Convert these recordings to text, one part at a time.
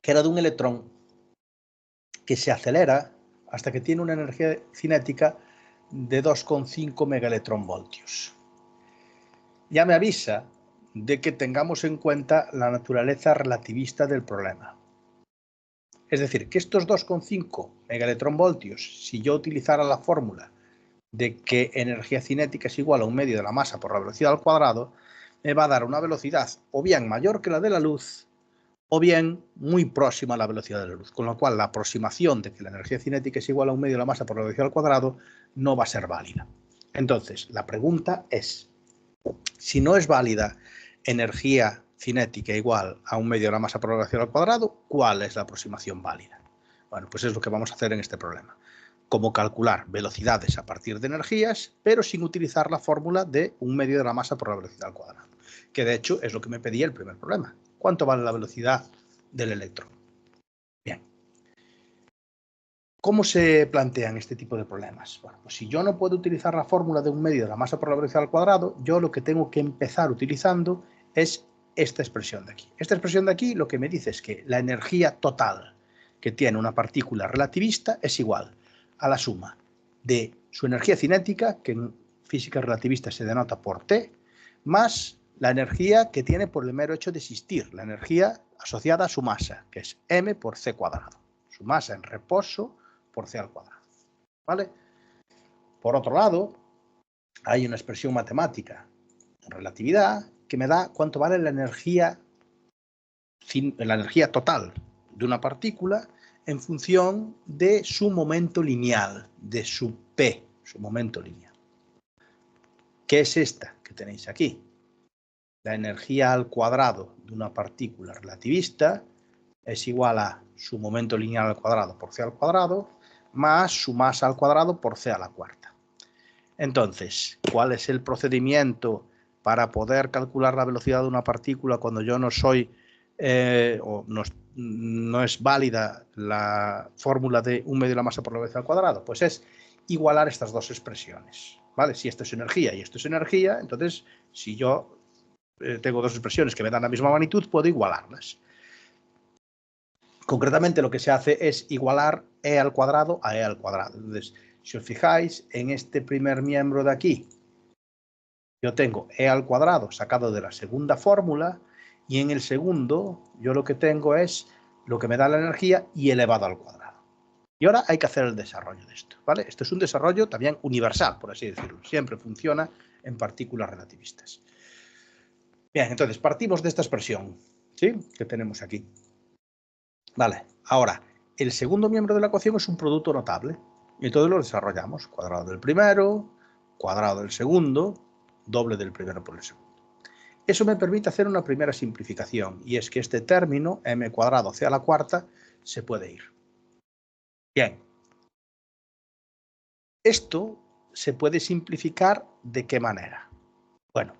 que era de un electrón que se acelera hasta que tiene una energía cinética de 2,5 megaelectronvoltios. Ya me avisa de que tengamos en cuenta la naturaleza relativista del problema. Es decir, que estos 2,5 megaelectronvoltios, si yo utilizara la fórmula de que energía cinética es igual a 1/2 de la masa por la velocidad al cuadrado, me va a dar una velocidad o bien mayor que la de la luz o bien muy próxima a la velocidad de la luz, con lo cual la aproximación de que la energía cinética es igual a 1/2 de la masa por la velocidad al cuadrado no va a ser válida. Entonces, la pregunta es, si no es válida energía cinética igual a 1/2 de la masa por la velocidad al cuadrado, ¿cuál es la aproximación válida? Bueno, pues es lo que vamos a hacer en este problema. Cómo calcular velocidades a partir de energías, pero sin utilizar la fórmula de 1/2 de la masa por la velocidad al cuadrado, que de hecho es lo que me pedía el primer problema. ¿Cuánto vale la velocidad del electrón? Bien. ¿Cómo se plantean este tipo de problemas? Bueno, pues si yo no puedo utilizar la fórmula de 1/2 de la masa por la velocidad al cuadrado, yo lo que tengo que empezar utilizando es esta expresión de aquí. Esta expresión de aquí lo que me dice es que la energía total que tiene una partícula relativista es igual a la suma de su energía cinética, que en física relativista se denota por T, más la energía que tiene por el mero hecho de existir, la energía asociada a su masa, que es m por c cuadrado. Su masa en reposo por c al cuadrado. ¿Vale? Por otro lado, hay una expresión matemática en relatividad que me da cuánto vale la energía total de una partícula en función de su momento lineal, de su P, su momento lineal. ¿Qué es esta que tenéis aquí? La energía al cuadrado de una partícula relativista es igual a su momento lineal al cuadrado por c al cuadrado más su masa al cuadrado por c a la cuarta. Entonces, ¿cuál es el procedimiento para poder calcular la velocidad de una partícula cuando yo no soy o no es válida la fórmula de 1/2 de la masa por la velocidad al cuadrado? Pues es igualar estas dos expresiones, ¿vale? Si esto es energía y esto es energía, entonces si yo tengo dos expresiones que me dan la misma magnitud, puedo igualarlas. Concretamente lo que se hace es igualar e al cuadrado a e al cuadrado. Entonces, si os fijáis, en este primer miembro de aquí, yo tengo e al cuadrado sacado de la segunda fórmula, y en el segundo yo lo que tengo es lo que me da la energía y elevado al cuadrado. Y ahora hay que hacer el desarrollo de esto, ¿vale? Esto es un desarrollo también universal, por así decirlo. Siempre funciona en partículas relativistas. Bien, entonces partimos de esta expresión, ¿sí?, que tenemos aquí. Vale, ahora, el segundo miembro de la ecuación es un producto notable. Y entonces lo desarrollamos. Cuadrado del primero, cuadrado del segundo, doble del primero por el segundo. Eso me permite hacer una primera simplificación, y es que este término, m cuadrado c a la cuarta, se puede ir. Bien. Esto se puede simplificar ¿de qué manera? Bueno,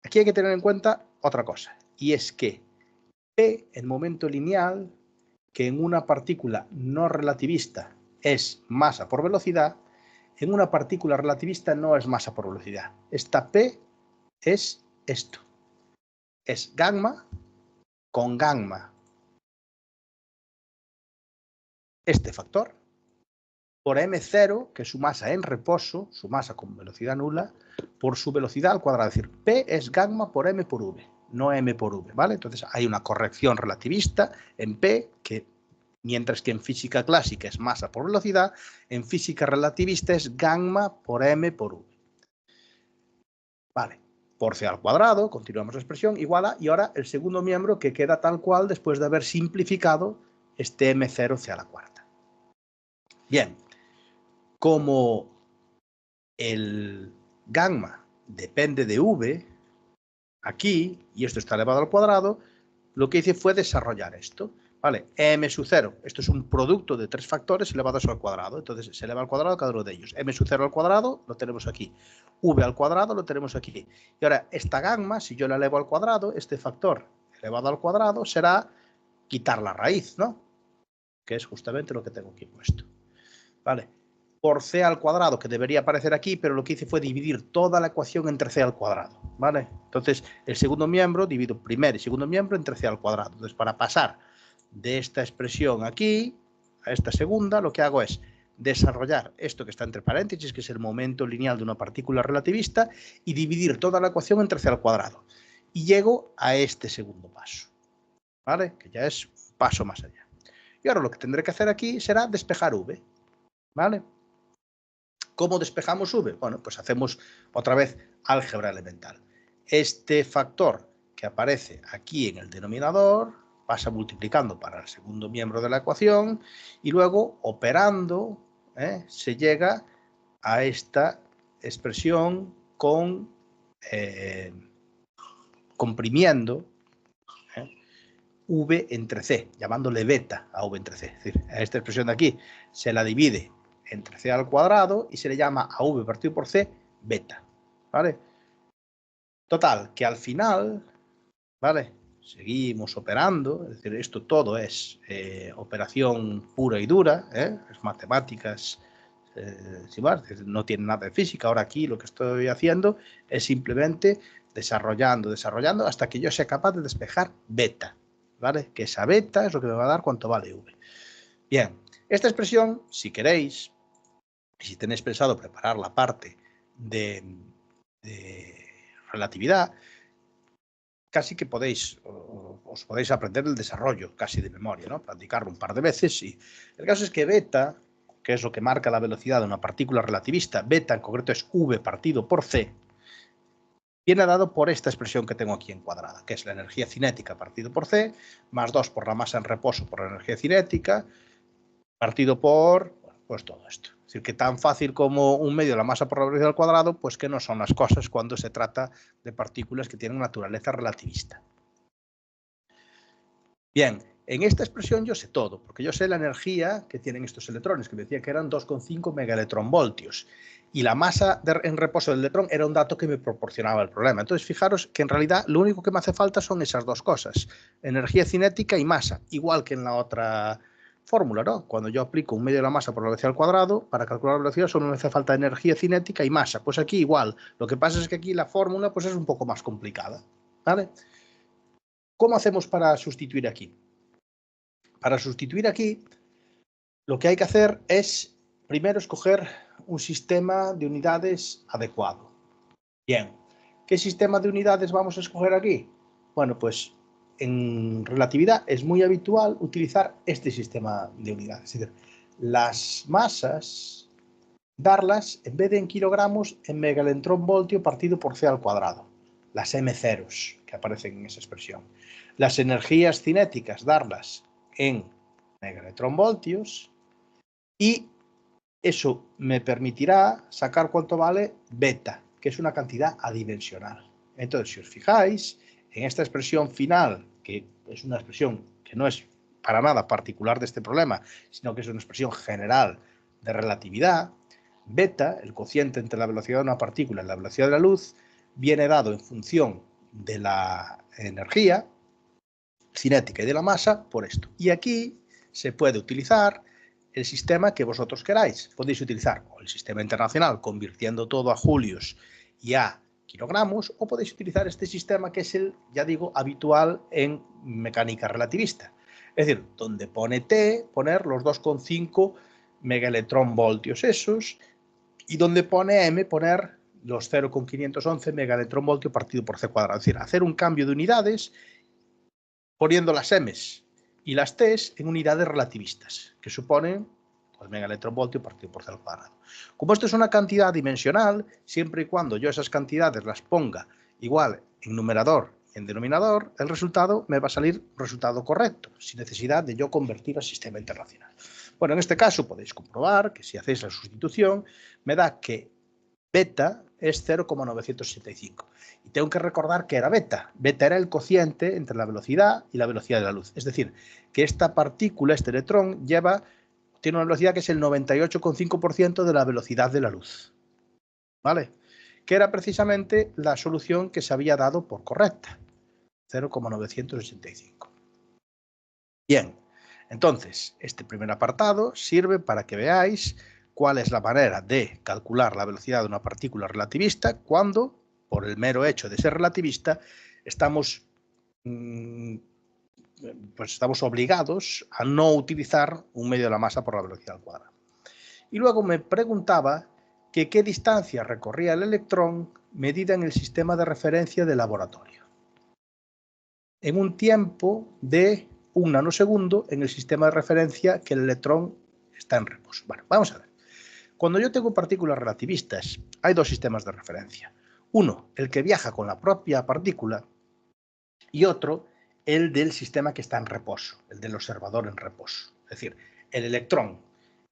aquí hay que tener en cuenta otra cosa, y es que P, el momento lineal, que en una partícula no relativista es masa por velocidad, en una partícula relativista no es masa por velocidad. Esta P es esto. Es gamma con gamma. Este factor por m0, que es su masa en reposo, su masa con velocidad nula, por su velocidad al cuadrado. Es decir, P es gamma por m por v, no m por v, ¿vale? Entonces hay una corrección relativista en P, que mientras que en física clásica es masa por velocidad, en física relativista es gamma por m por v. Vale, por c al cuadrado, continuamos la expresión, igual a, y ahora el segundo miembro que queda tal cual después de haber simplificado este m0 c a la cuarta. Bien, como el gamma depende de v, aquí, y esto está elevado al cuadrado, lo que hice fue desarrollar esto. ¿Vale? M sub 0, esto es un producto de tres factores elevados al cuadrado. Entonces se eleva al cuadrado cada uno de ellos. M sub 0 al cuadrado lo tenemos aquí. V al cuadrado lo tenemos aquí. Y ahora esta gamma, si yo la elevo al cuadrado, este factor elevado al cuadrado será quitar la raíz, ¿no? Que es justamente lo que tengo aquí puesto. ¿Vale? por c al cuadrado, que debería aparecer aquí, pero lo que hice fue dividir toda la ecuación entre c al cuadrado, ¿vale? Entonces, el segundo miembro, divido primer y segundo miembro entre c al cuadrado. Entonces, para pasar de esta expresión aquí a esta segunda, lo que hago es desarrollar esto que está entre paréntesis, que es el momento lineal de una partícula relativista, y dividir toda la ecuación entre c al cuadrado. Y llego a este segundo paso, ¿vale? Que ya es un paso más allá. Y ahora lo que tendré que hacer aquí será despejar v, ¿vale? ¿Cómo despejamos v? Bueno, pues hacemos otra vez álgebra elemental. Este factor que aparece aquí en el denominador pasa multiplicando para el segundo miembro de la ecuación y luego operando se llega a esta expresión comprimiendo v entre c, llamándole beta a v entre c. Es decir, a esta expresión de aquí se la divide entre c al cuadrado y se le llama a v partido por c beta, ¿vale? Total, que al final, ¿vale? Seguimos operando, es decir, esto todo es operación pura y dura, es matemáticas, sin más, no tiene nada de física. Ahora aquí lo que estoy haciendo es simplemente desarrollando hasta que yo sea capaz de despejar beta, ¿vale? Que esa beta es lo que me va a dar cuánto vale v. Bien, esta expresión, si queréis, y si tenéis pensado preparar la parte de relatividad, casi que os podéis aprender el desarrollo casi de memoria, ¿no? Practicarlo un par de veces. Y el caso es que beta, que es lo que marca la velocidad de una partícula relativista, beta en concreto es v partido por c, viene dado por esta expresión que tengo aquí encuadrada, que es la energía cinética partido por c, más 2 por la masa en reposo por la energía cinética, partido por, pues todo esto. Es decir, que tan fácil como un medio de la masa por la velocidad al cuadrado, pues que no son las cosas cuando se trata de partículas que tienen naturaleza relativista. Bien, en esta expresión yo sé todo, porque yo sé la energía que tienen estos electrones, que me decía que eran 2,5 megaelectronvoltios. Y la masa en reposo del electrón era un dato que me proporcionaba el problema. Entonces, fijaros que en realidad lo único que me hace falta son esas dos cosas, energía cinética y masa, igual que en la otra fórmula, ¿no? Cuando yo aplico un medio de la masa por la velocidad al cuadrado, para calcular la velocidad solo me hace falta energía cinética y masa. Pues aquí igual. Lo que pasa es que aquí la fórmula pues es un poco más complicada, ¿vale? ¿Cómo hacemos para sustituir aquí? Para sustituir aquí, lo que hay que hacer es primero escoger un sistema de unidades adecuado. Bien, ¿qué sistema de unidades vamos a escoger aquí? Bueno, pues en relatividad es muy habitual utilizar este sistema de unidades. Es decir, las masas, darlas en vez de en kilogramos, en megaelectronvoltio partido por c al cuadrado. Las m ceros que aparecen en esa expresión. Las energías cinéticas, darlas en megaelectronvoltios, y eso me permitirá sacar cuánto vale beta, que es una cantidad adimensional. Entonces, si os fijáis, en esta expresión final, que es una expresión que no es para nada particular de este problema, sino que es una expresión general de relatividad, beta, el cociente entre la velocidad de una partícula y la velocidad de la luz, viene dado en función de la energía cinética y de la masa por esto. Y aquí se puede utilizar el sistema que vosotros queráis. Podéis utilizar el sistema internacional convirtiendo todo a julios y a kilogramos, o podéis utilizar este sistema que es el, ya digo, habitual en mecánica relativista. Es decir, donde pone T, poner los 2,5 megaelectronvoltios esos, y donde pone M, poner los 0,511 megaelectronvoltios partido por C cuadrado. Es decir, hacer un cambio de unidades poniendo las M's y las T's en unidades relativistas, que suponen pues, megaelectronvoltio partido por C al cuadrado. Como esto es una cantidad dimensional, siempre y cuando yo esas cantidades las ponga igual en numerador y en denominador, el resultado me va a salir un resultado correcto, sin necesidad de yo convertir al sistema internacional. Bueno, en este caso podéis comprobar que si hacéis la sustitución, me da que beta es 0,965. Y tengo que recordar que era beta. Beta era el cociente entre la velocidad y la velocidad de la luz. Es decir, que esta partícula, este electrón, tiene una velocidad que es el 98,5% de la velocidad de la luz. ¿Vale? Que era precisamente la solución que se había dado por correcta. 0,985. Bien, entonces, este primer apartado sirve para que veáis cuál es la manera de calcular la velocidad de una partícula relativista cuando, por el mero hecho de ser relativista, estamos obligados a no utilizar un medio de la masa por la velocidad al cuadrado. Y luego me preguntaba que qué distancia recorría el electrón medida en el sistema de referencia de laboratorio, en un tiempo de 1 nanosegundo en el sistema de referencia que el electrón está en reposo. Bueno, vamos a ver. Cuando yo tengo partículas relativistas, hay dos sistemas de referencia. Uno, el que viaja con la propia partícula, y otro, el del sistema que está en reposo, el del observador en reposo. Es decir, el electrón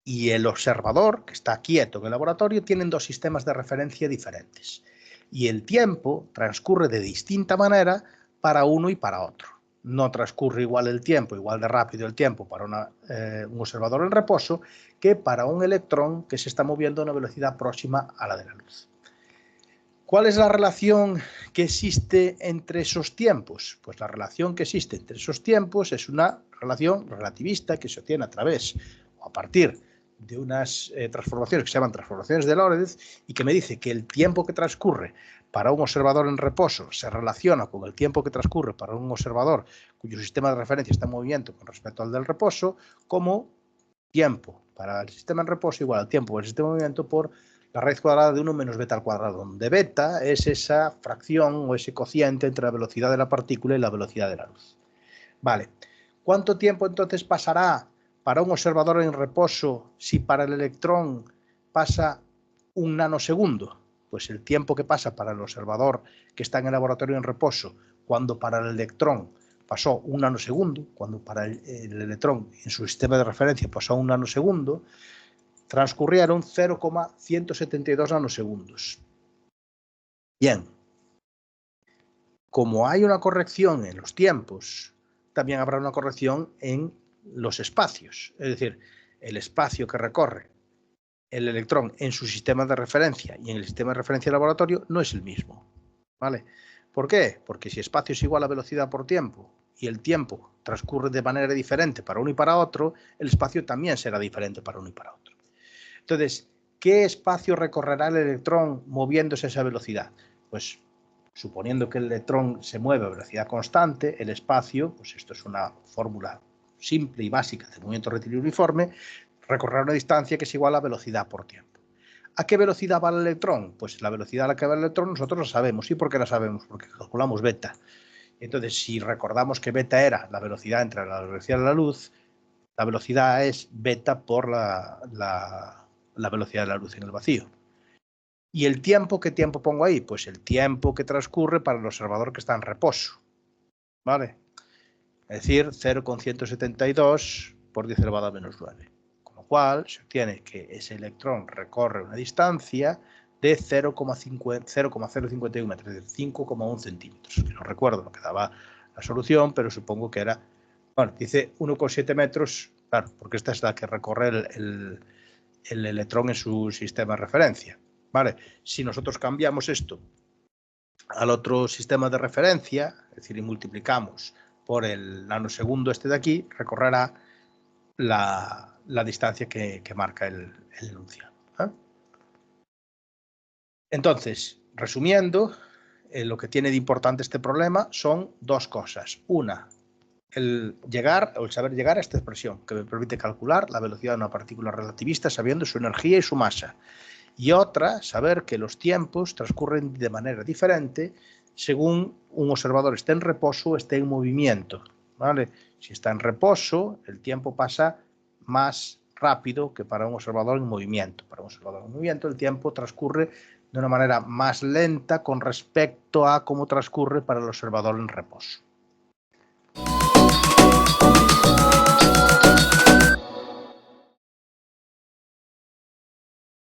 y el observador, que está quieto en el laboratorio, tienen dos sistemas de referencia diferentes. Y el tiempo transcurre de distinta manera para uno y para otro. No transcurre igual el tiempo, igual de rápido el tiempo para un observador en reposo que para un electrón que se está moviendo a una velocidad próxima a la de la luz. ¿Cuál es la relación que existe entre esos tiempos? Pues la relación que existe entre esos tiempos es una relación relativista que se obtiene a través o a partir de unas transformaciones que se llaman transformaciones de Lorentz y que me dice que el tiempo que transcurre para un observador en reposo se relaciona con el tiempo que transcurre para un observador cuyo sistema de referencia está en movimiento con respecto al del reposo, como tiempo para el sistema en reposo igual al tiempo del sistema en movimiento por la raíz cuadrada de 1 menos beta al cuadrado, donde beta es esa fracción o ese cociente entre la velocidad de la partícula y la velocidad de la luz. Vale, ¿cuánto tiempo entonces pasará para un observador en reposo si para el electrón pasa 1 nanosegundo? Pues el tiempo que pasa para el observador que está en el laboratorio en reposo, cuando para el electrón pasó 1 nanosegundo, cuando para el electrón en su sistema de referencia pasó 1 nanosegundo, transcurrieron 0,172 nanosegundos. Bien, como hay una corrección en los tiempos, también habrá una corrección en los espacios. Es decir, el espacio que recorre el electrón en su sistema de referencia y en el sistema de referencia del laboratorio no es el mismo. ¿Vale? ¿Por qué? Porque si espacio es igual a velocidad por tiempo y el tiempo transcurre de manera diferente para uno y para otro, el espacio también será diferente para uno y para otro. Entonces, ¿qué espacio recorrerá el electrón moviéndose a esa velocidad? Pues suponiendo que el electrón se mueve a velocidad constante, el espacio, pues esto es una fórmula simple y básica de movimiento rectilíneo uniforme, recorrerá una distancia que es igual a velocidad por tiempo. ¿A qué velocidad va el electrón? Pues la velocidad a la que va el electrón nosotros la sabemos. ¿Y por qué la sabemos? Porque calculamos beta. Entonces, si recordamos que beta era la velocidad entre la velocidad de la luz, la velocidad es beta por la velocidad de la luz en el vacío. ¿Y el tiempo? ¿Qué tiempo pongo ahí? Pues el tiempo que transcurre para el observador que está en reposo. ¿Vale? Es decir, 0,172 por 10 elevado a menos 9. Con lo cual se obtiene que ese electrón recorre una distancia de 0,051 metros, es decir, 5,1 centímetros. No recuerdo lo que daba la solución, pero supongo que era, bueno, dice 1,7 metros, claro, porque esta es la que recorre el electrón en su sistema de referencia. ¿Vale? Si nosotros cambiamos esto al otro sistema de referencia, es decir, y multiplicamos por el nanosegundo este de aquí, recorrerá la distancia que marca el enunciado. Entonces, resumiendo, lo que tiene de importante este problema son dos cosas. Una, el saber llegar a esta expresión que me permite calcular la velocidad de una partícula relativista sabiendo su energía y su masa. Y otra, saber que los tiempos transcurren de manera diferente según un observador esté en reposo o esté en movimiento. ¿Vale? Si está en reposo, el tiempo pasa más rápido que para un observador en movimiento. Para un observador en movimiento, el tiempo transcurre de una manera más lenta con respecto a cómo transcurre para el observador en reposo.